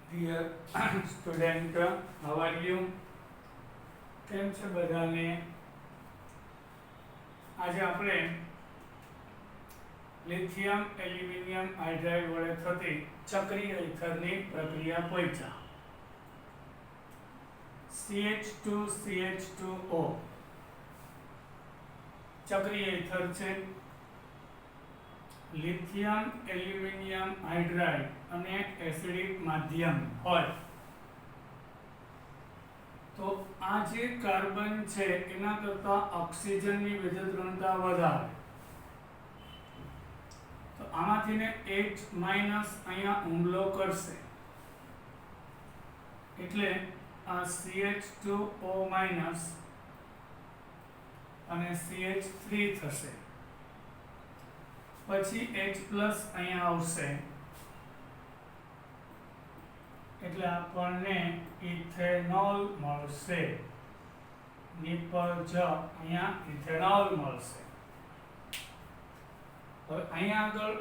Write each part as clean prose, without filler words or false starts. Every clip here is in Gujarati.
Dear student, how are you? કેમ છે બધાને? આજે આપણે લિથિયમ એલ્યુમિનિયમ હાઇડ્રાઇડ વડે થતી ચક્રીય ઇથરની પ્રક્રિયા પહોંચ્યા. CH2CH2O ચક્રીય ઇથર છે. લિથિયમ એલ્યુમિનિયમ હાઇડ્રાઇડ અને એસિડિક માધ્યમ હોય તો આ જે કાર્બન છે એના કરતાં ઓક્સિજનની વિદ્યુતઋણતા વધારે, તો આમાંથી ને H- અહીંયા હુમલો કરશે એટલે આ CH2O- અને CH3 થશે. પછી H+ અહીંયા આવશે એટલે આપણને ઇથેનોલ મળશે. નિપજ અહીંયા ઇથેનોલ મળશે. હવે અહીંયા આગળ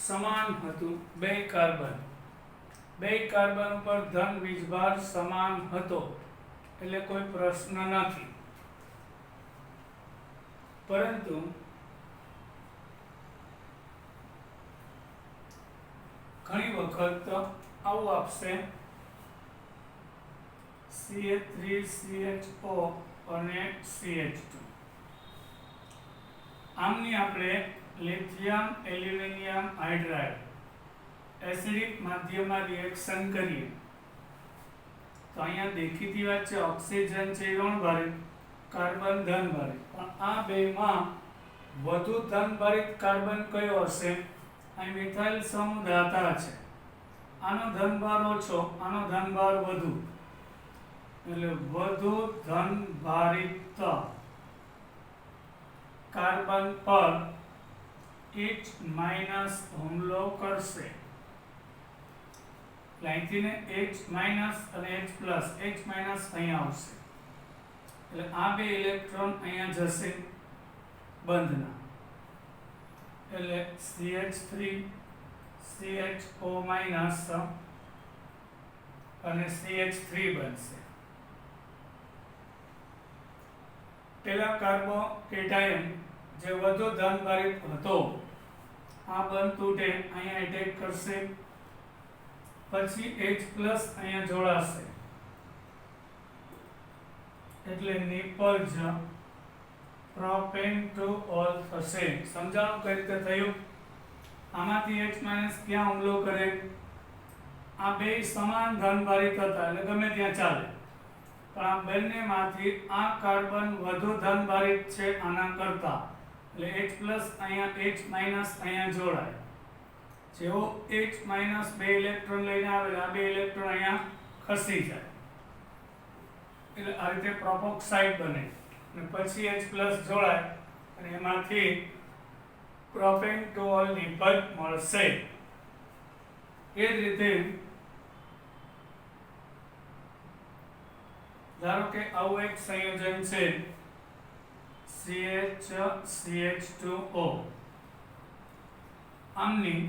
સમાન હતું બે કાર્બન ઉપર ધન વીજભાર સમાન હતો એટલે કોઈ પ્રશ્ન નથી. પરંતુ ઘણી વખત આવું આપશે CH3CHO અને CH2. આમની આપણે લિથિયમ એલ્યુમિનિયમ હાઇડ્રાઇડ એસિડિક માધ્યમમાં રિએક્શન કરીએ તો અહીંયા દેખીતી વાત છે, ઓક્સિજન છે ઋણભારિત, કાર્બન ધનભારિત, પણ આ બેમાં વધુ ધનભારિત કાર્બન કયો હશે? અહીં મિથાઇલ સમૂહ ધાતા છે, આનો ધનભાર ઓછો, આનો ધનભાર વધુ, એટલે વધુ ધનભારિત કાર્બન પર H- હુમલો કરશે. અહીંથી ને H- અને H+, H- અહીંયા આવશે એટલે આ બે ઇલેક્ટ્રોન અહીંયા જશે બંધના, એટલે CH3 CHO- અને CH3 બનશે. પેલા કાર્બોકેટાયન જે વધુ ધનભારિત હતો આ બંધ તૂટે, અહીંયા એટેક કરશે, પછી H+ અહીંયા જોડાશે એટલે નિપજ પ્રોપેન્ટોલ થશે. સમજાણું કઈ રીતે થયું? આમાંથી H- ક્યાં હુમલો કરે? આ બે સમાન ધનભારિત હતા એટલે ગમે ત્યાં ચાલે, પણ આ બંનેમાંથી આ કાર્બન વધુ ધનભારિત છે આના કરતા, એટલે H+ અહીંયા H- અહીંયા જોડાય. જેવો H- બે ઇલેક્ટ્રોન લઈને આવે આ બે ઇલેક્ટ્રોન અહીંયા ખસી જાય એટલે આ રીતે પ્રોપોક્સાઇડ બને અને પછી H+ જોડાય અને એમાંથી પ્રોપેન્ટોલ નિપજ મળશે. એ જ રીતે ધારો કે આવું એક સંયોજન છે CH2CH2O. આમની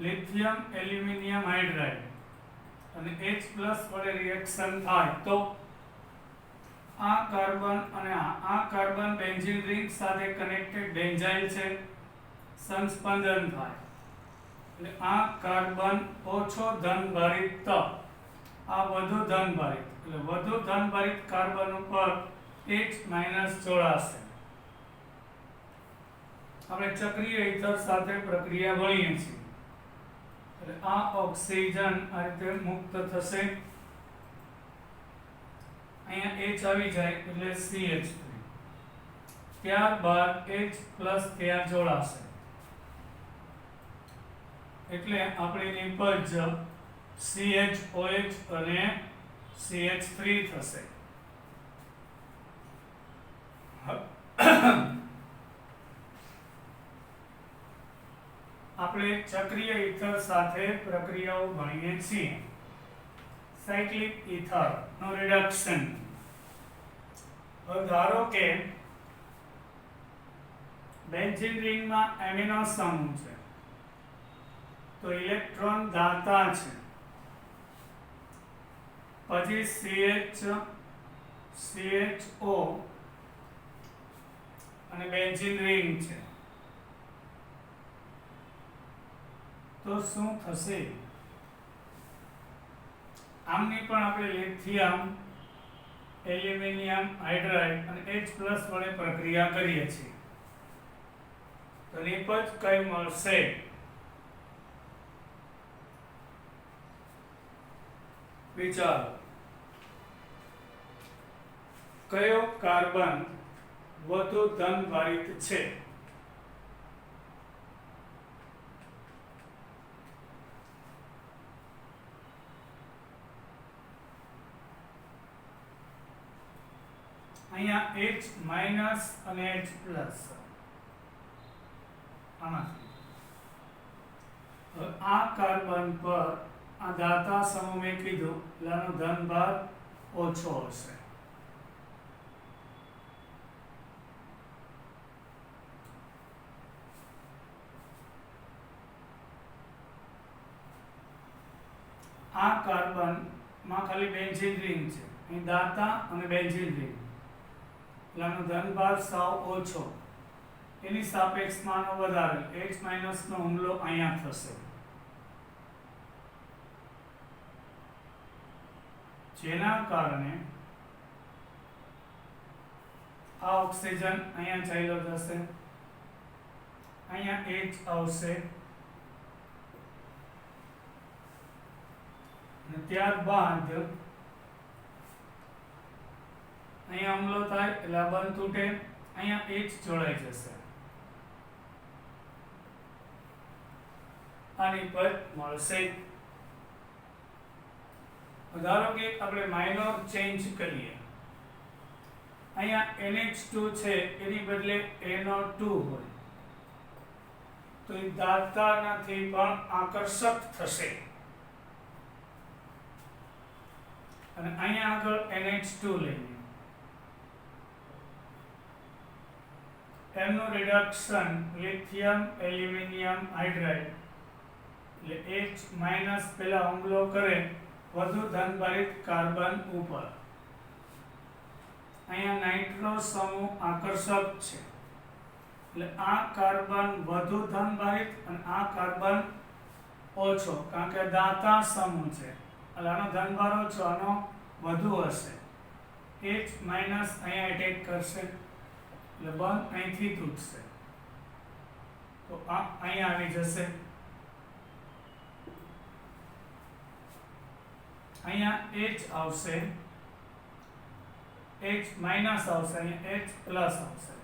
લિથિયમ એલ્યુમિનિયમ હાઇડ્રાઇડ અને H+ વડે રિએક્શન થાય તો આ કાર્બન અને આ કાર્બન બેન્ઝીન રિંગ સાથે કનેક્ટેડ બેન્ઝાઇલ છે, સંસ્પંદન થાય એટલે આ કાર્બન ઓછો ધનભારિત, આ વધુ ધનભારિત, એટલે વધુ ધનભારિત કાર્બન ઉપર H- જોડાશે. આપણે ચક્રીય ઇથર સાથે પ્રક્રિયા ભણીએ છીએ એટલે આ ઓક્સિજન આ રીતે મુક્ત થશે, અહીંયા H આવી જાય એટલે CH3, ત્યારબાદ H+ ત્યાં જોડાશે એટલે આપણી નિપજ CHOH અને CH3 થશે. આપણે ચક્રીય ઇથર સાથે પ્રક્રિયાઓ ભણીએ છીએ. સાયક્લિક ઇથર નો રિડક્શન. ધારો કે બેન્ઝીન રિંગમાં એમિનો સમૂહ છે તો ઇલેક્ટ્રોન દાતા છે પછી CHO અને બેન્ઝીન રિંગ છે, તો શું થશે? આમની પણ આપણે લિથિયમ એલ્યુમિનિયમ હાઇડ્રાઇડ અને H+ વડે પ્રક્રિયા કરીએ છીએ, તો નિપજ કઈ મળશે? વિચારો, કયો કાર્બન વધુ ધનભારિત છે? અહીંયા H- અને H+. આ કાર્બન પર આ દાતા સમૂહ મેં કીધું એટલે આનો ધનભાર ઓછો હશે. આ કાર્બન માં ખાલી બેન્ઝીન રિંગ છે, અહીં દાતા અને બેન્ઝીન રિંગ એટલે આનો ધનભાર સાવ ઓછો, એની સાપેક્ષમાં આનો વધારે H- નો હુમલો અહીંયા થશે, જેના કારણે આ ઓક્સિજન અહીંયા ચાલ્યો જશે, અહીંયા H આવશે અને ત્યારબાદ અહીંયા હુમલો થાય એટલે આ બંધ તૂટે, અહીંયા H જોડાઈ જશે, આની પર મળશે. ધારો કે આપણે માઇનોર ચેન્જ કરીએ, અહીંયા NH2 છે એની બદલે NO2 હોય તો એ દાતાનાથી પણ આકર્ષક થશે, અને અહીંયા આગળ NH2 લઈએ, એમનું રિડક્શન લિથિયમ એલ્યુમિનિયમ હાઇડ્રાઇડ એટલે H- પેલા હુમલો કરે વધુ ધનભારિત કાર્બન ઉપર, અહીંયા નાઇટ્રો સમૂહ આકર્ષક છે એટલે આ કાર્બન વધુ ધનભારિત અને આ કાર્બન ઓછો, કારણ કે દાતા સમૂહ છે એટલે આનો ધનભાર ઓછો, આનો વધુ હશે. H- અહીંયા એટેક કરશે એટલે બંધ અહીંથી તૂટશે, તો આ અહીંયા આવી જશે, અહીંયા H આવશે, H- આવશે, અહીંયા H+ આવશે,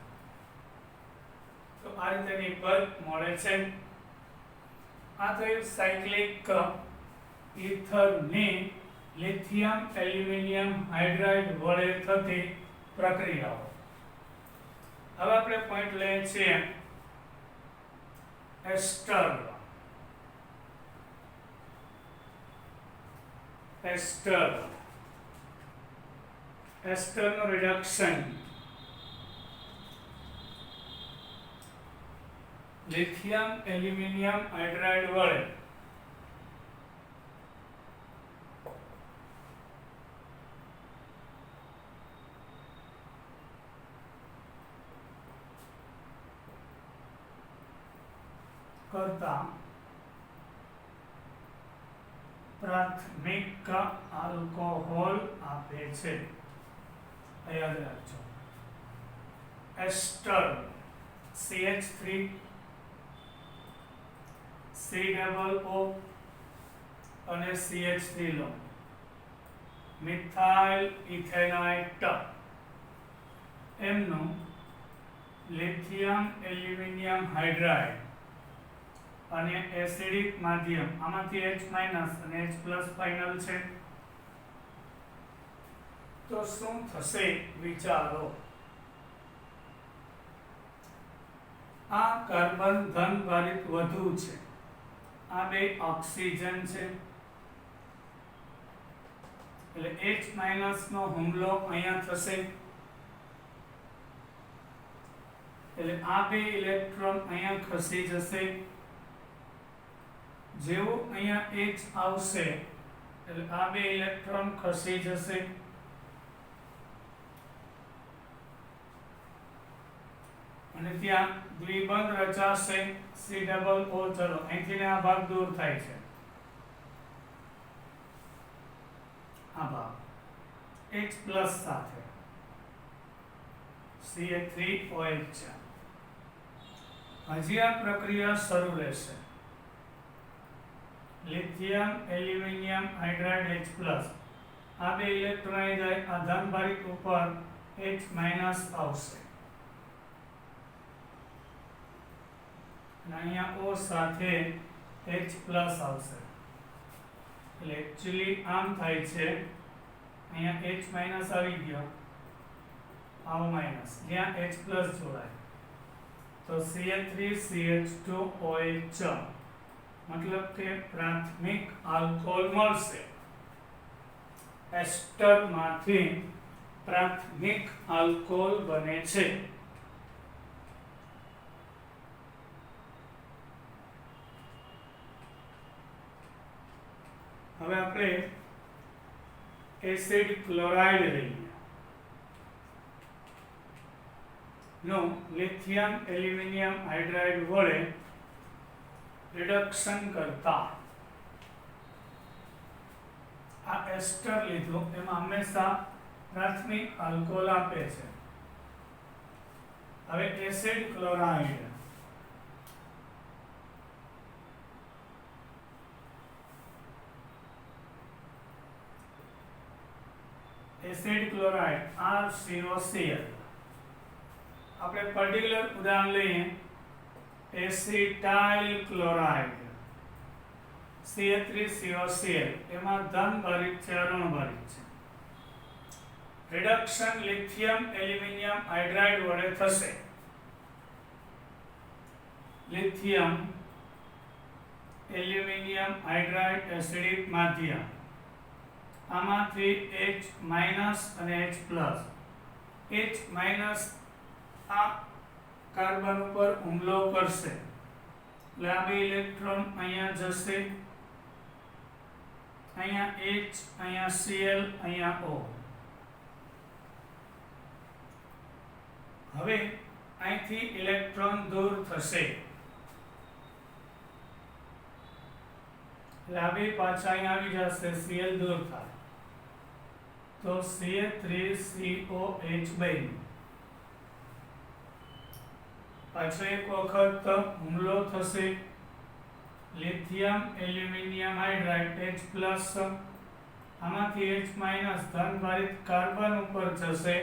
તો આ રીતે નિપજ મળે છે. આ તો સાયક્લિક ઇથરની લિથિયમ એલ્યુમિનિયમ હાઇડ્રાઇડ વડે થતી પ્રક્રિયાઓ. હવે આપણે પોઈન્ટ લઈએ છીએ એસ્ટર. એસ્ટરનું રિડક્શન લિથિયમ એલ્યુમિનિયમ હાઇડ્રાઇડ વડે કરતા પ્રાથમિક આલ્કોહોલ આપે છે. યાદ રાખજો, એસ્ટર CH3 COO અને CH3 લો, મિથાઇલ ઇથેનાઇટ એમનું લિથિયમ એલ્યુમિનિયમ હાઇડ્રાઇડ અને એસિડિક માધ્યમ, આમાંથી H- અને H+ ફાઇનલ છે, તો શું થશે વિચારો? આ કાર્બન ધનભારિત વધુ છે, આ બે ઓક્સિજન છે એટલે H- નો હુમલો અહીંયા થશે એટલે આ બે ઇલેક્ટ્રોન અહીંયા ખસી જશે, જેવું અહીંયા H આવશે એટલે આ બે ઇલેક્ટ્રોન ખસી જશે અને ત્યાં દ્વિબંધ રચાશે C ડબલ O. ચલો અહીંથી આ ભાગ દૂર થાય છે, આ ભાગ H પ્લસ સાથે CH3OH છે. હજી આ પ્રક્રિયા શરૂ રહેશે. Lithium aluminium hydride H plus આ બે ઇલેક્ટ્રોન અહીં જાય, આ ધનભારિત ઉપર H માઇનસ આવશે અને અહીંયા O સાથે H પ્લસ આવશે. એટલે એકચ્યુઅલી આમ થાય છે, અહીંયા H માઇનસ આવી ગયો, આવો માઇનસ, જ્યાં H પ્લસ જોડાય તો CH3CH2OH मतलब કે પ્રાથમિક આલ્કોહોલ મળશે. એસ્ટર માંથી પ્રાથમિક આલ્કોહોલ બને છે. હવે આપણે એસિડ ક્લોરાઇડ લઈએ નો લિથિયમ એલ્યુમિનિયમ હાઇડ્રાઇડ વડે રિડક્શન કરતા આ એસ્ટર લીધું, એમાં હંમેશા પ્રાથમિક આલ્કોહોલ આપે છે. હવે એસિડ ક્લોરાઇડ RCOCl. આપણે પર્ટિક્યુલર ઉદાહરણ લઈએ, એસિટાઇલ ક્લોરાઇડ CH3COCl, એમાં ધન ભારિત છે, ઋણ ભારિત છે. રિડક્શન લિથિયમ એલ્યુમિનિયમ હાઇડ્રાઇડ વડે થશે. લિથિયમ એલ્યુમિનિયમ હાઇડ્રાઇડ એસિડિક માધ્યમ, આમાંથી H માઇનસ અને H પ્લસ. H માઇનસ આ કાર્બન ઉપર હુમલો કરશે એટલે આ બે ઇલેક્ટ્રોન અહીંયા જશે, અહીંયા H, અહીંયા Cl, અહીંયા O. હવે અહીંથી ઇલેક્ટ્રોન દૂર થશે એટલે આ બે પાછા અહીંયા આવી જશે, Cl દૂર થાય તો CH3COH બન્યું. પાછો એક વખત હુમલો થશે, lithium aluminium hydride H plus, આમાંથી H માઇનસ ધન ભારિત કાર્બન ઉપર જશે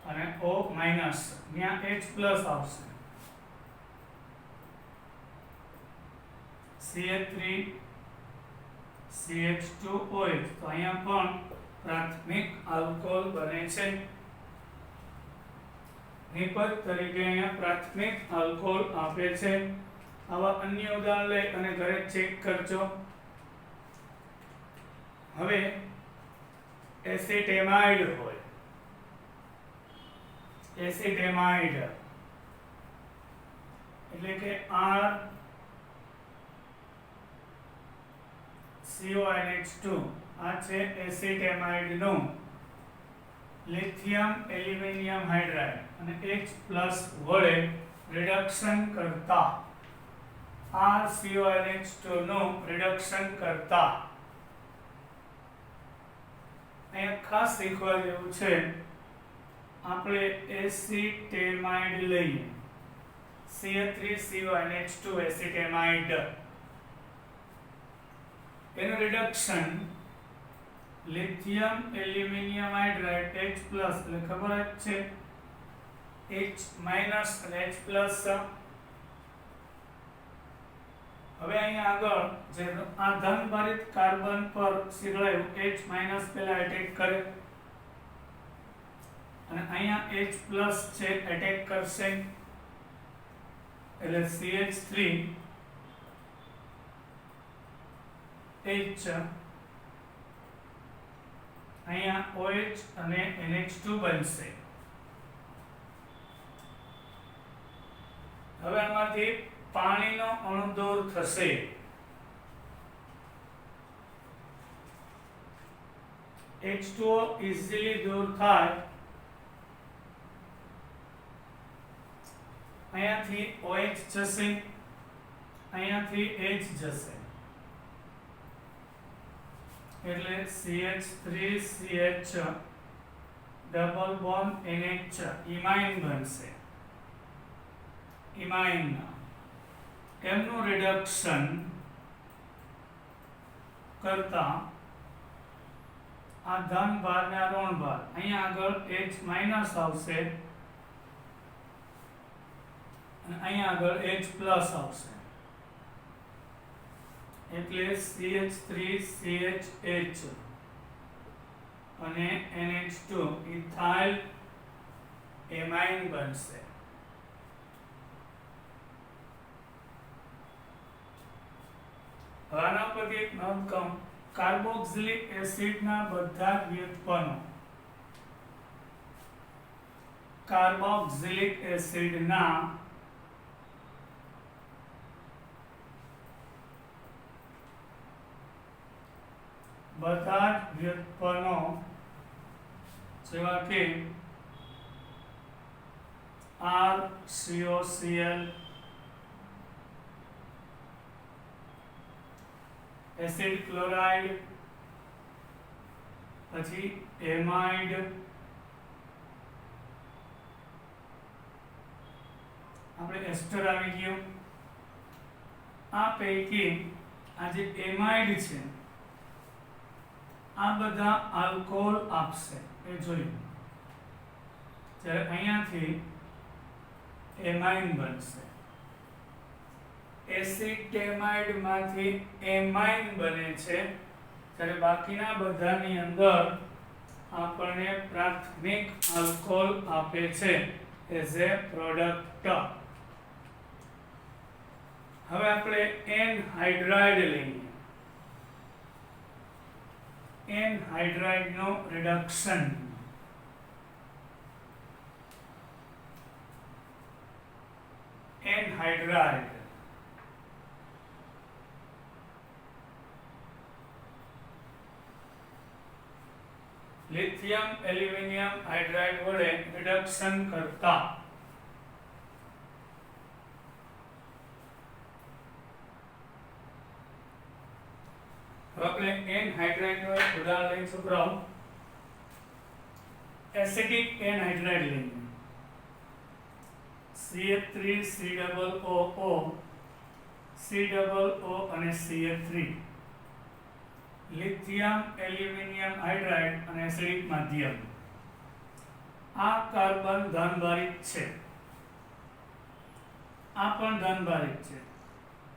અને O માઇનસ, ત્યાં H પ્લસ આવશે. CH3CH2OH તો અહીંયા પણ પ્રાથમિક આલ્કોહોલ બને છે. નિપજ તરીકે અહીંયા પ્રાથમિક આલ્કોહોલ આપે છે. આવા અન્ય ઉદાહરણ લઈ અને ઘરે ચેક કરજો. હવે એસિટેમાઇડ હોય, એસિટેમાઇડ એટલે કે RCONH2 આ છે એસિટેમાઇડ નું લિથિયમ એલ્યુમિનિયમ હાઇડ્રાઇડ અને H પ્લસ વડે રિડક્શન કરતા, RCONH2 નું રિડક્શન કરતા અહીંયા ખાસ શીખવા જેવું છે, આપણે એસિટેમાઇડ લઈએ, CH3CONH2 એસિટેમાઇડ, એનું reduction lithium aluminium hydride H plus એટલે ખબર જ છે H માઇનસ અને H પ્લસ. હવે અહીંયા આગળ જે આ ધન ભારિત કાર્બન પર શીગળાયું H માઇનસ પહેલા એટેક કરે અને અહીંયા H પ્લસ છે એટેક કરશે એટલે CH3 H અહીંયા OH અને NH2 બનશે. હવે આમાંથી પાણીનો અણુ દૂર થશે. થશે. H2O ઇઝીલી દૂર થાય, અહીંયાથી OH જશે, અહીંયાથી H જશે, એટલે CH3CH ડબલ બોન્ડ NH ઇમાઇન બનશે. ઇમાઇન એમનું રિડક્શન કરતા આ ધન ભાર ને આ ઋણ ભાર, અહીંયા આગળ H માઇનસ આવશે અને અહીંયા આગળ H પ્લસ આવશે, એટલે CH3CH અને NH2 ઇથાઇલ એમાઇન બનશે. આના પરથી એક નોંધ કહું, કાર્બોક્સિલિક એસિડના બધા વ્યુત્પન્નો કાર્બોક્સિલિક એસિડના બધા જ વ્યુત્પન્નો જેવા કે RCOCl, એસિડ ક્લોરાઇડ, પછી એમાઇડ, આપણે એસ્ટર આવી ગયું. આ પૈકી આ જે એમાઇડ છે આ બધા આલ્કોહોલ આપશે, એ જોયું. જ્યારે અહીંયાથી એમાઇન બનશે, એસિટેમાઇડ માંથી એમાઇન બને છે, ત્યારે બાકીના બધાની અંદર આપણને પ્રાથમિક આલ્કોહોલ આપે છે એઝ એ પ્રોડક્ટ. હવે આપણે એનહાઇડ્રાઇડ લઈએ. એનહાઇડ્રાઇડ નો reduction anhydride lithium aluminium hydride વડે રિડક્શન કરતા આપણે એનહાઇડ્રાઇડ નું એક ઉદાહરણ લઈ છોકરાઓ. એસિડિક એનહાઇડ્રાઇડ લઈએ, CH3COO, COO અને CH3, લિથિયમ એલ્યુમિનિયમ હાઇડ્રાઇડ અને એસિડિક માધ્યમ. આ કાર્બન ધનભારિત છે, આ પણ ધનભારિત છે.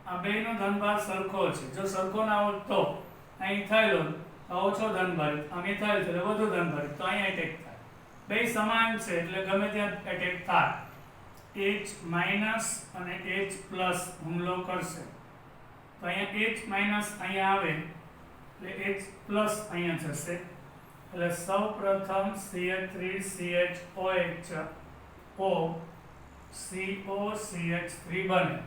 આ બેનો ધનભાર સરખો છે. જો સરખો ના હોત તો અહીં ઇથાઇલ હોત તો ઓછો ધનભારિત, આ મિથાઇલ છે એટલે વધુ ધનભારિત, તો અહીંયા એટેક થાય. બે સમાન છે એટલે ગમે ત્યાં એટેક થાય. H માઇનસ અને H પ્લસ હુમલો કરશે, તો અહીંયા H માઇનસ અહીંયા આવે એટલે H પ્લસ અહીંયા જશે, એટલે સૌ પ્રથમ CH3CHOH O COCH3 બને.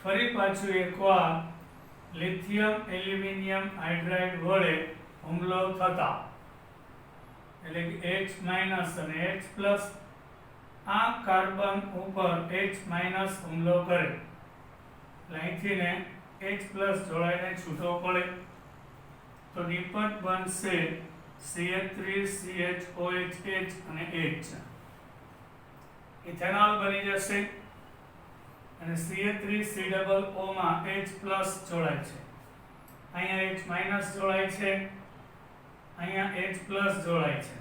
ફરી પાછું એકવાર લિથિયમ એલ્યુમિનિયમ હાઇડ્રાઇડ વડે હુમલો થતા, એટલે કે H માઇનસ અને H પ્લસ, આ કાર્બન ઉપર H માઇનસ હુમલો કરે એટલે અહીંથી ને H પ્લસ જોડાઈને છૂટો પડે, તો નિપટ બનશે CH3CHOH અને H. ઇથેનોલ બની જશે અને CH3COO માં H પ્લસ જોડાય છે, અહીંયા H માઇનસ જોડાય છે, અહીંયા H પ્લસ જોડાય છે.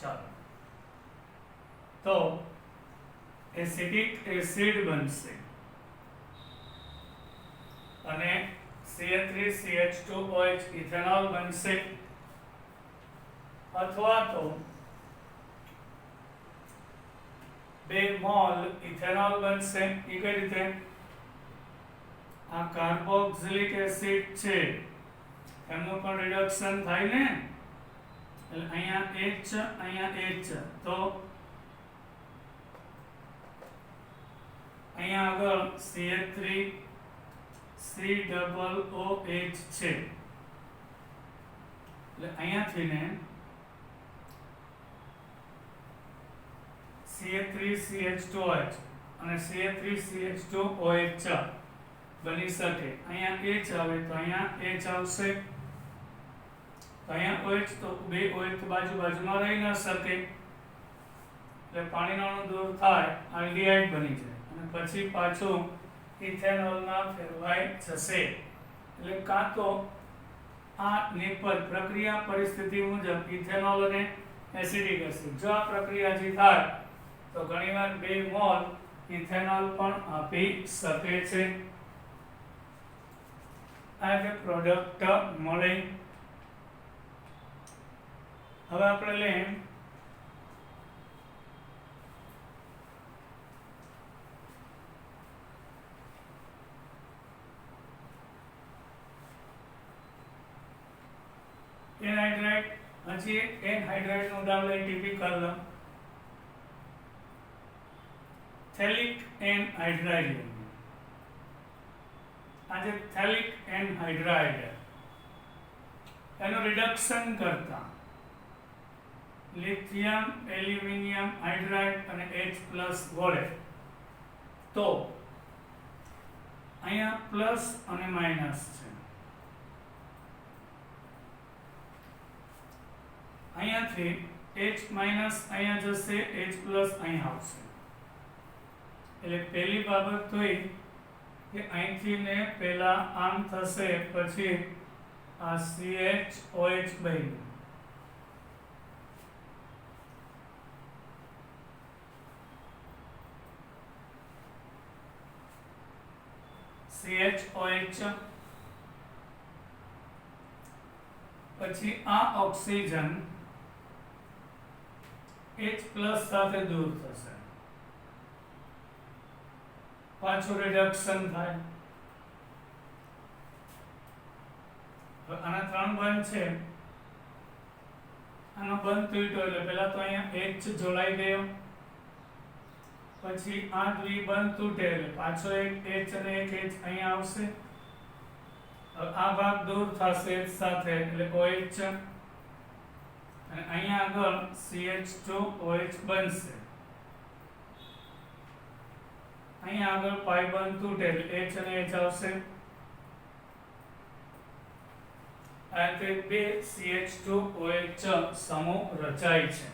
ચાલો, તો એસિડિક એસિડ બનશે અને CH3CH2OH ઇથેનોલ બનશે, અથવા તો 2 મોલ ઇથેનોલ બનશે. એ કઈ રીતે? આ કાર્બોક્સિલિક એસિડ છે એમનું પણ રિડક્શન થાય ને, એટલે અહીંયા H અહીંયા H, તો અહીંયા આગળ CH3 COOH છે એટલે અહીંયાથી ને CH3CH2OH અને CH3CH2OH બની શકે. અહીંયા H આવે તો અહીંયા H આવશે, તો અહીંયા OH તો બે OH તો બાજુ બાજુમાં રહી ન શકે એટલે પાણીનો અણુ દૂર થાય આલ્ડીહાઇડ બની જાય અને પછી પાછું ઇથેનોલમાં ફેરવાઈ જશે. એટલે કાં તો આ નિપજ પ્રક્રિયા પરિસ્થિતિ મુજબ ઇથેનોલ અને એસિડિક એસિડ જો આ પ્રક્રિયા જે થાય તો ઘણીવાર 2 મોલ ઇથેનોલ પણ આપી શકે છે. આ જે પ્રોડક્ટ મળે. હવે આપણે લઈએ એનહાઇડ્રાઇડ. હજી એક એનહાઇડ્રાઇડ નું ઉદાહરણ લઈ ટિપિકલ થેલિક એનહાઇડ્રાઇડ. આજે થેલિક એનહાઇડ્રાઇડ એનું રિડક્શન કરતા લિથિયમ એલ્યુમિનિયમ હાઇડ્રાઇડ અને H+ વડે તો અહીંયા પ્લસ અને માઇનસ છે. અહીંયાથી H- અહીંયા જશે, H+ અહીંયા આવશે. એટલે પહેલી બાબત તો એ કે અહીંથી ને પહેલા આમ થશે પછી આ CHOH બન્યું. CHOH પછી આ ઓક્સિજન H+ સાથે દૂર થશે, પાછું રિડક્શન થાય. આના 3 બંધ છે, આનો બંધ તૂટ્યો એટલે પહેલા તો અહીંયા H જોડાઈ ગયો, પછી આ દ્વિબંધ તૂટે એટલે પાછો એક H અને એક H અહીંયા આવશે. આ ભાગ દૂર થશે H સાથે એટલે OH અને અહીંયા આગળ CH2OH બનશે. અહીંયા આગળ પાઈ બંધ તૂટે એટલે H અને H આવશે. આ રીતે બે CH2OH સમૂહ રચાય છે.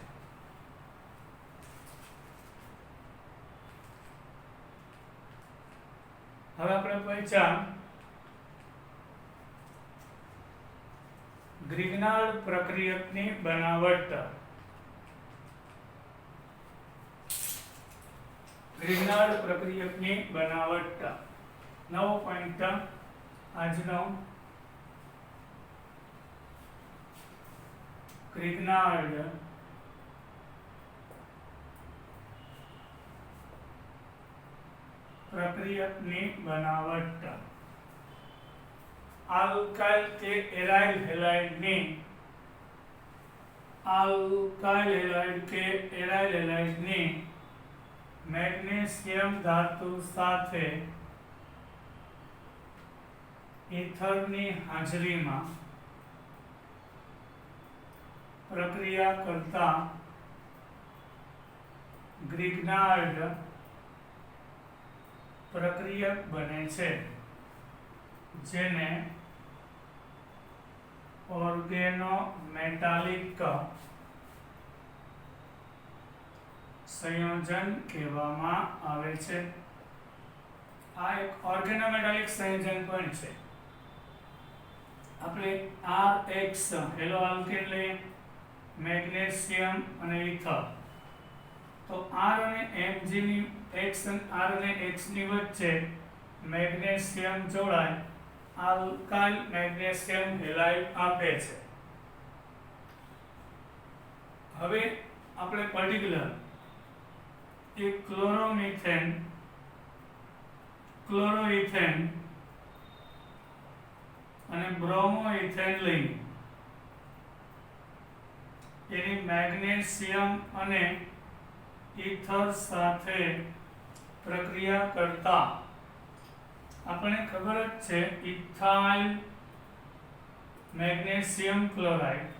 હવે આપણે પહેચાન ગ્રિગ્નાર્ડ પ્રક્રિયકની બનાવટ. ગ્રિગ્નાર્ડ પ્રક્રિયકની બનાવટ નવો પોઈન્ટ આજનો. ગ્રિગ્નાર્ડ પ્રક્રિયકની બનાવટ આલ્કાઇલ કે એરાઇલ હેલાઇડની મેગ્નેશિયમ ધાતુ સાથે ઈથરની હાજરીમાં પ્રક્રિયા કરતા ગ્રિગ્નાર્ડ પ્રક્રિયક બને છે, જેને ઓર્ગેનોમેટાલિક સંયોજન કહેવામાં આવે છે. આ એક ઓર્ગેનોમેટાલિક સંયોજન પણ છે. આપણે RH હેલો આલ્કેન લઈએ, મેગ્નેશિયમ અને ઈથર, તો R અને Mg ની R અને X ની વચ્ચે મેગ્નેશિયમ જોડાય આલ્કાઇલ મેગ્નેશિયમ હેલાઇડ આપે છે. હવે આપણે પર્ટિક્યુલર એક ક્લોરોઇથેન અને બ્રોમોઇથેન લઈએ. એની મેગ્નેશિયમ અને ઈથર સાથે પ્રક્રિયા કરતા આપણે ખબર જ છે ઇથાઇલ મેગ્નેશિયમ ક્લોરાઇડ,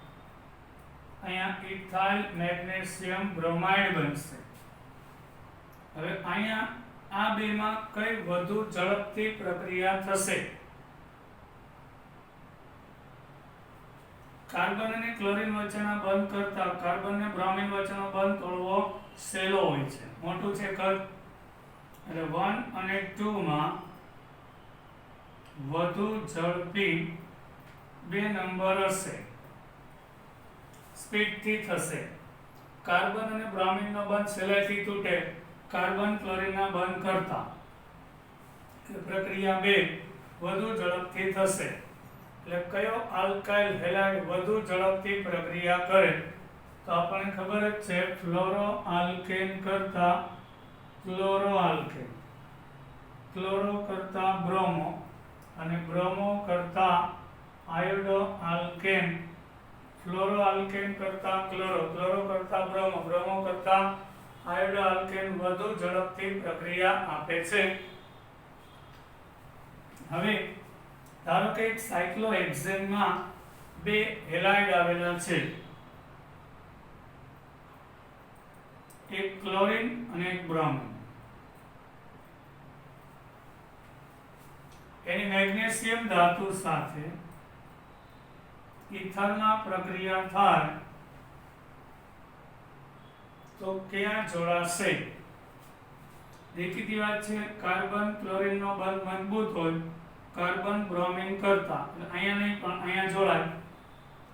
અહીંયા ઇથાઇલ મેગ્નેશિયમ બ્રોમાઇડ બનશે. હવે અહીંયા આ બેમાં કઈ વધુ ઝડપથી પ્રક્રિયા થશે? કાર્બન અને ક્લોરીન વચ્ચેના બંધ કરતા કાર્બન અને બ્રોમિન વચ્ચેનો બંધ તોડવો સહેલો હોય છે, મોટું છે કદ. એટલે 1 અને 2 માં વધુ ઝડપી બે નંબર હશે, સ્પીડથી થશે. કાર્બન અને બ્રોમિનનો બંધ સહેલાઈથી તૂટે કાર્બન ક્લોરીનના બંધ કરતા, પ્રક્રિયા 2 વધુ ઝડપથી થશે. એટલે કયો આલ્કાઇલ હેલાઇડ વધુ ઝડપથી પ્રક્રિયા કરે? તો આપણને ખબર જ છે ફ્લોરો આલ્કેન કરતા ક્લોરો આલ્કેન, ક્લોરો કરતા બ્રોમો અને બ્રોમો કરતા આયોડો આલ્કેન, ફ્લોરો આલ્કેન કરતા ક્લોરો, ક્લોરો કરતા બ્રોમો, બ્રોમો કરતા આયોડો આલ્કેન વધુ ઝડપથી પ્રક્રિયા આપે છે. હવે ધારો કે એક સાયક્લોહેક્સેનમાં બે હેલાઇડ આવેલા છે, એક ક્લોરીન અને એક બ્રોમિન. એની મેગ્નેશિયમ ધાતુ સાથે ઇથરમાં પ્રક્રિયા થાય તો ક્યાં જોડાશે? દેખીતી વાત છે, કાર્બન ક્લોરીનનો બંધ મજબૂત હોય કાર્બન બ્રોમિન કરતા, એટલે અહીંયા નહીં પણ અહીંયા જોડાય,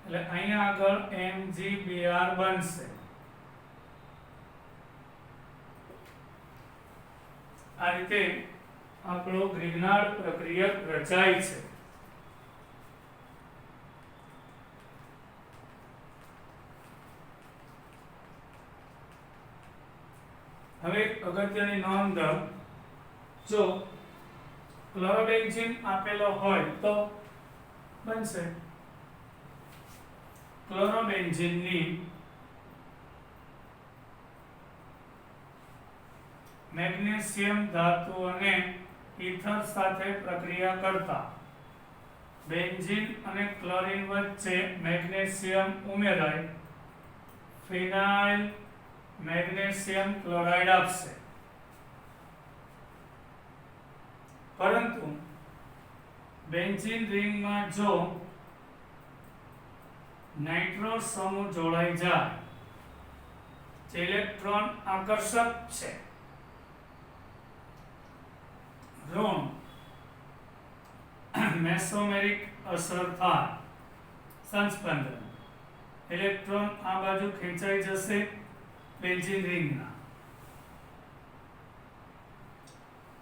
એટલે અહીંયા આગળ MgBr બનશે. આ રીતે આપણો ગ્રિગ્નાર્ડ પ્રક્રિયક રચાય છે. હવે અગત્યની નોંધ, જો ક્લોરોબેન્ઝીન આપેલો હોય તો બનશે ક્લોરોબેન્ઝીનની મેગ્નેશિયમ ધાતુ અને ઇથર સાથે પ્રક્રિયા કરતા બેન્ઝીન અને ક્લોરીન વચ્ચે મેગ્નેશિયમ ઉમેરાય ફિનાઇલ મેગ્નેશિયમ ક્લોરાઇડ આપશે. પરંતુ બેન્ઝીન રિંગમાં જો નાઇટ્રો સમૂહ જોડાઈ જાય, જે ઇલેક્ટ્રોન આકર્ષક છે, ઋણ મેસોમેરિક અસર થાય, સંસ્પંદન, ઇલેક્ટ્રોન આ બાજુ ખેંચાઈ જશે બેન્ઝીન રિંગના,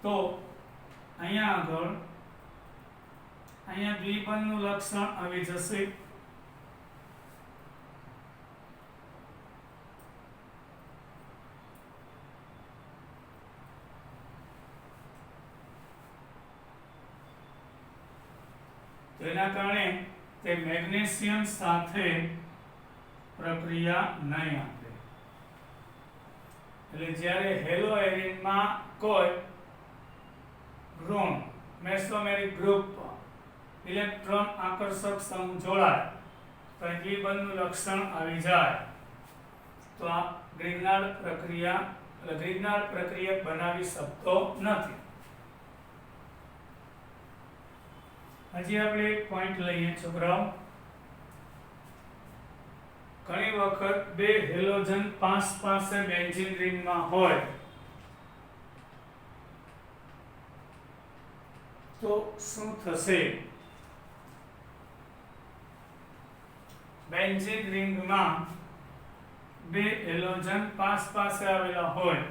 તો અહીંયા આગળ અહીંયા દ્વિબંધનું લક્ષણ આવી જશે. તેના કારણે તે મેગ્નેશિયમ સાથે પ્રક્રિયા નહીં આપે. એટલે જ્યારે હેલોએરિનમાં કોઈ ઋણ મેસોમેરિક ગ્રુપ ઇલેક્ટ્રોન આકર્ષક સમૂહ જોડાય તો દ્વિબંધનું લક્ષણ આવી જાય, તો આ ગ્રિગ્નાર્ડ પ્રક્રિયા ગ્રિગ્નાર્ડ પ્રક્રિયક બનાવી શકતો નથી. હજી આપણે એક પોઈન્ટ લઈએ છોકરાઓ. ઘણી વખત બે હેલોજન પાસે બેન્ઝીન રિંગમાં હોય તો શું થશે? બેન્ઝીન રિંગમાં બે હેલોજન પાસે આવેલા હોય,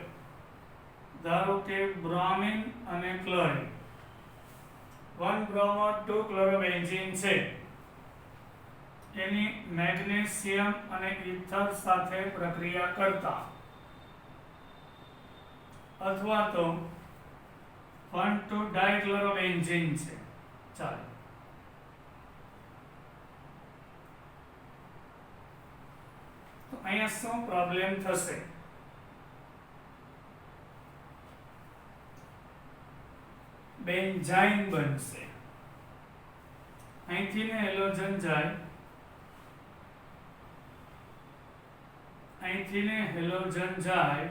ધારો કે બ્રોમિન અને ક્લોરીન, 1 બ્રોમો 2 ક્લોરોબેન્ઝીન છે, એની મેગ્નેશિયમ અને ઇથર સાથે પ્રક્રિયા કરતા, અથવા તો 1,2 ડાયક્લોરોબેન્ઝીન છે, ચાલો તો અહીંયા શું પ્રોબ્લેમ થશે? બેન્ઝાઇન બનશે. અહીંથી ને હેલોજન જાય, અહીંથી ને હેલોજન જાય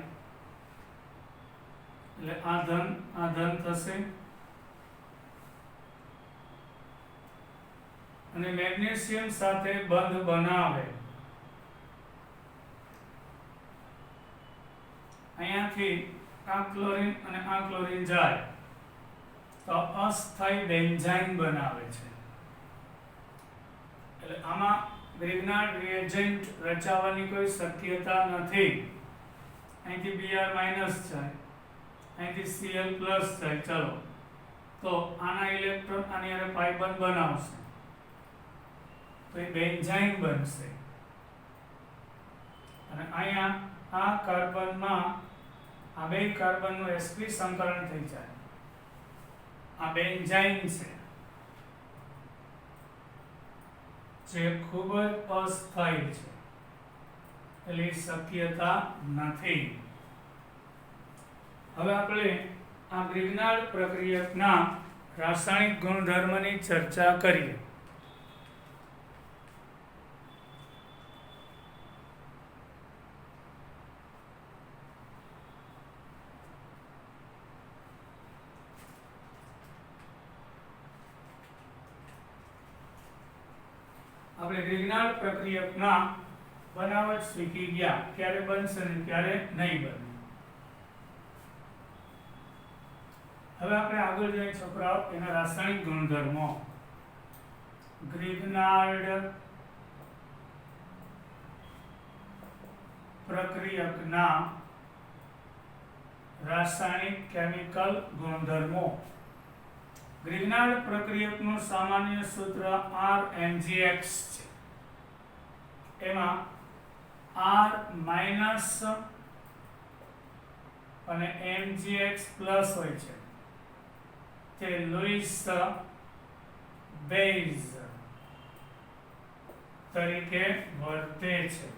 એટલે આ ધન થશે અને મેગ્નેશિયમ સાથે બંધ બનાવે. અહીંયાથી આ ક્લોરીન અને આ ક્લોરીન જાય તો અસ્થાયી બેન્ઝાઇન બનાવે છે. એટલે આમાં ગ્રિગ્નાર્ડ રિએજન્ટ રચાવવાની કોઈ શક્યતા નથી. અહીંથી Br- જાય, અહીંથી Cl+ જાય. ચલો તો આના ઇલેક્ટ્રોન આની હારે પાઈ બંધ બનાવશે તો એ બેન્ઝાઇન બનશે. અને અહીંયા આ કાર્બનમાં આ બે કાર્બનનું sp સંકલન થઈ જાય. આ બેન્ઝાઇન છે જે ખૂબ જ અસ્થાયી છે, એટલે શક્યતા નથી. હવે આપણે આ ગ્રિગ્નાર્ડ પ્રક્રિયકના રાસાયણિક ગુણધર્મની ચર્ચા કરીએ. આપણે ગ્રિગ્નાર્ડ પ્રક્રિયકના બનાવટ શીખી ગયા, ક્યારે બનશે ને ક્યારે નહીં બને. હવે આપણે આગળ જઈએ છોકરાઓ એના રાસાયણિક ગુણધર્મો. ગ્રિગ્નાર્ડ પ્રક્રિયકના રાસાયણિક કેમિકલ ગુણધર્મો. ગ્રિગ્નાર્ડ પ્રક્રિયકનું સામાન્ય સૂત્ર RMgX છે. એમાં R- અને Mgx+ હોય છે. તે લુઈસ બેઝ તરીકે વર્તે છે.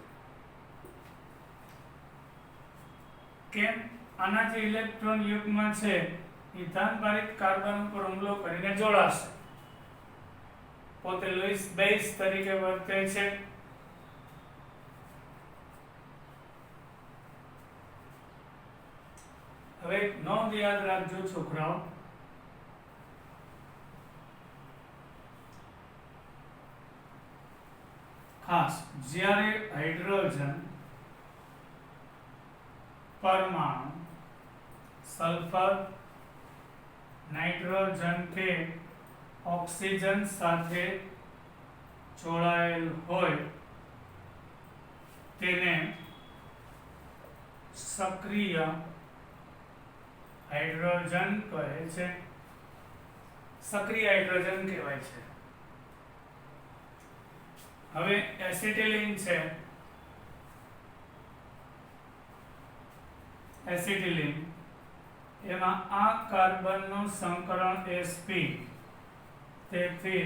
કેમ? આના જે ઇલેક્ટ્રોન યુગ્મ છે એ ધનભારિત કાર્બન ઉપર હુમલો કરીને જોડાશે, પોતે લુઈસ બેઝ તરીકે વર્તે છે. હવે નોંધ યાદ રાખજો છોકરાઓ, ખાસ જ્યારે હાઇડ્રોજન પરમાણુ સલ્ફર, નાઇટ્રોજન કે ઓક્સિજન સાથે જોડાયેલ હોય તેને સક્રિય હાઇડ્રોજન કહે છે. સક્રિય હાઇડ્રોજન કહેવાય છે. હવે એસિટિલિન છે, એસિટિલિન એમાં આ કાર્બનનું સંકરણ sp, તેથી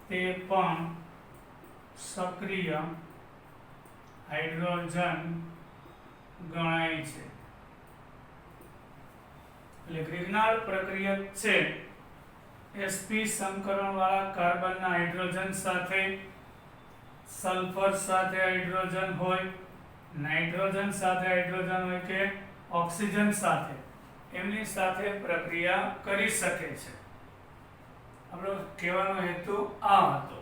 તે પણ સક્રિય હાઇડ્રોજન ગણાય છે. એટલે ગ્રિગ્નાર્ડ પ્રક્રિયક છે sp સંકરણ વાળા કાર્બનના હાઇડ્રોજન સાથે, સલ્ફર સાથે હાઇડ્રોજન હોય, નાઇટ્રોજન સાથે હાઇડ્રોજન હોય કે ઓક્સિજન સાથે, એમની સાથે પ્રક્રિયા કરી શકે છે. આપણો કહેવાનો હેતુ આ હતો.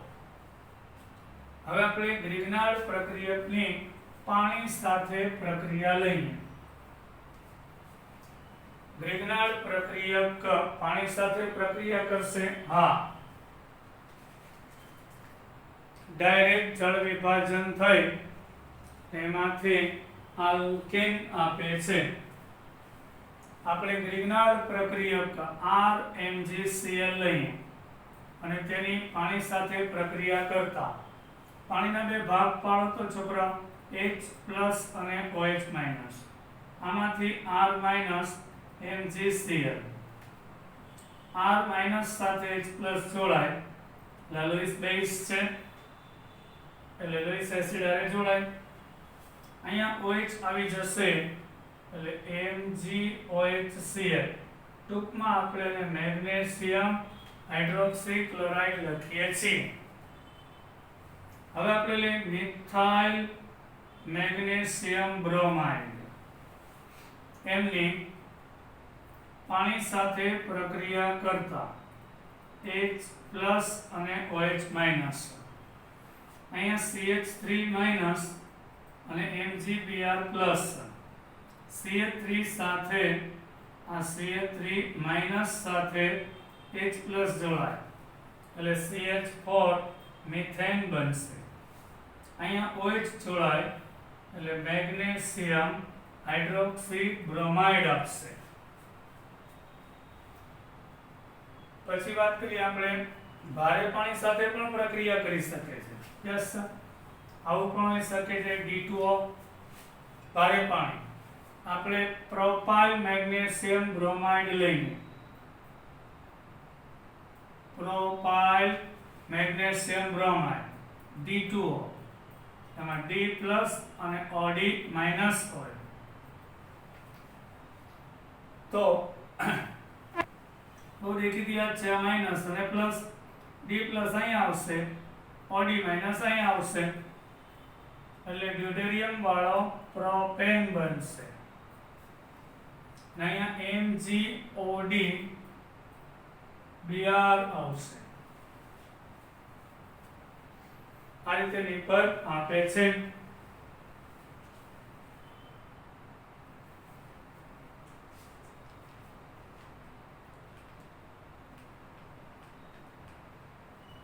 હવે આપણે ગ્રિગ્નાર્ડ પ્રક્રિયકની પાણી સાથે પ્રક્રિયા લઈએ. ગ્રિગ્નાર્ડ પ્રક્રિયક પાણી સાથે પ્રક્રિયા કરશે? હા. ડાયરેક્ટ જળ વિભાજન થઈ એમાંથી આલ્કેન આપે છે. આપણે ગ્રિગ્નાર્ડ પ્રક્રિયક RMgCl લઈએ અને તેની પાણી સાથે પ્રક્રિયા કરતા પાણીના બે ભાગ પાડો તો છોકરા, H+ અને OH-. આમાંથી R- MgCl, R- સાથે H+ જોડાય એટલે લુઈસ બેઝ છે, એટલે લુઈસ એસિડ હારે જોડાય. અહીંયા OH આવી જશે એટલે MgOHCl, ટૂંકમાં આપણે એને મેગ્નેશિયમ હાઇડ્રોક્સી ક્લોરાઇડ લખીએ છીએ. હવે આપણે લઈએ મિથાઇલ મેગ્નેશિયમ બ્રોમાઇડ. એમની પાણી સાથે પ્રક્રિયા કરતા H+ અને OH-. અહીંયા CH3- અને MgBr+. CH3 સાથે આ CH3- સાથે H+ જોડાય એટલે CH4 મિથેન બનશે. અહીંયા OH જોડાય એટલે મેગ્નેશિયમ હાઇડ્રોક્સી બ્રોમાઇડ આપશે. પછી વાત કરીએ આપણે ભારે પાણી સાથે પણ પ્રક્રિયા કરી શકે છે. યસ સર, આવું પણ હોઈ શકે છે. D2O ભારે પાણી આપણે પ્રોપાઇલ મેગ્નેશિયમ બ્રોમાઇડ લઈને પ્રોપાઇલ મેગ્નેશિયમ બ્રોમાઇડ D2O એમાં D+ અને OD- હોય તો બહુ દેખીતી વાત છે. આ માઇનસ અને પ્લસ, D+ અહીંયા આવશે, OD- અહીંયા આવશે એટલે ડ્યુટેરિયમ વાળો પ્રોપેન બનશે. અને અહીંયા MgOD-Br આવશે. આ રીતે નિપર આપે છે.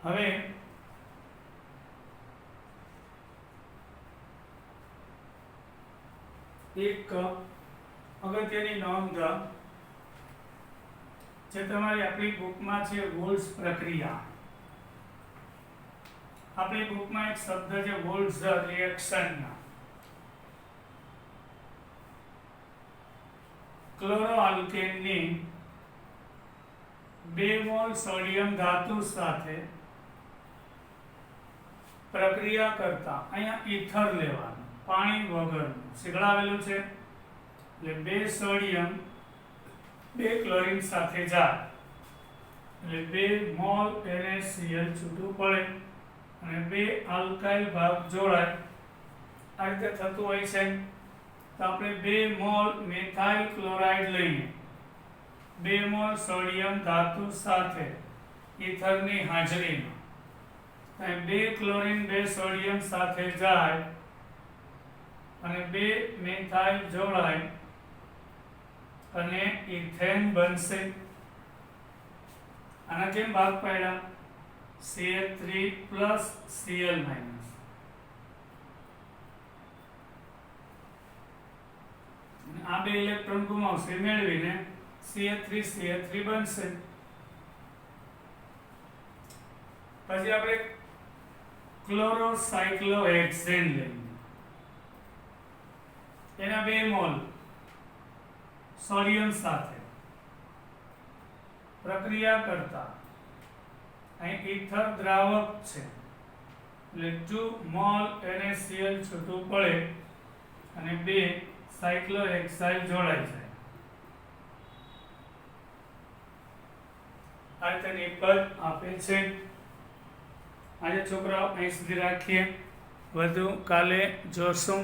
હવે એક અગત્યની નોંધ જે તમારી આપણી બુકમાં છે, વોલ્સ પ્રક્રિયા. આપણી બુકમાં એક શબ્દ છે વોલ્સ રિએક્શન. ક્લોરોઆલ્કેનની 2 મોલ સોડિયમ ધાતુ સાથે પ્રક્રિયા કરતા અહીંયા ઈથર લેવાનું, પાણી વગરનું શીખડાવેલું છે. એટલે 2 સોડિયમ 2 ક્લોરીન સાથે જાય એટલે 2 મોલ NaCl છૂટું પડે અને 2 આલ્કાઇલ ભાગ જોડાય. આ રીતે થતું હોય છે. તો આપણે 2 મોલ મિથાઇલ ક્લોરાઇડ લઈને 2 મોલ સોડિયમ ધાતુ સાથે ઈથરની હાજરીમાં 2 ક્લોરીન 2 સોડિયમ સાથે જાય અને 2 મિથાઇલ જોડાય અને ઇથેન બનશે. આના કેમ ભાગ પાડ્યા? CH3+ Cl-. આ 2 ઇલેક્ટ્રોન ગુમાવશે મેળવીને CH3 બનશે. પછી આપણે ક્લોરોસાયક્લોહેક્સેન લઈએ. એના 2 મોલ સોડિયમ સાથે પ્રક્રિયા કરતા અહીં ઈથર દ્રાવક છે એટલે 2 મોલ NaCl છૂટું પડે અને 2 સાયક્લોહેક્સાઇલ જોડાઈ જાય. આ રીતે નિપજ આપે છે. આજે છોકરાઓ અહીં સુધી રાખીએ, વધુ કાલે જોશું.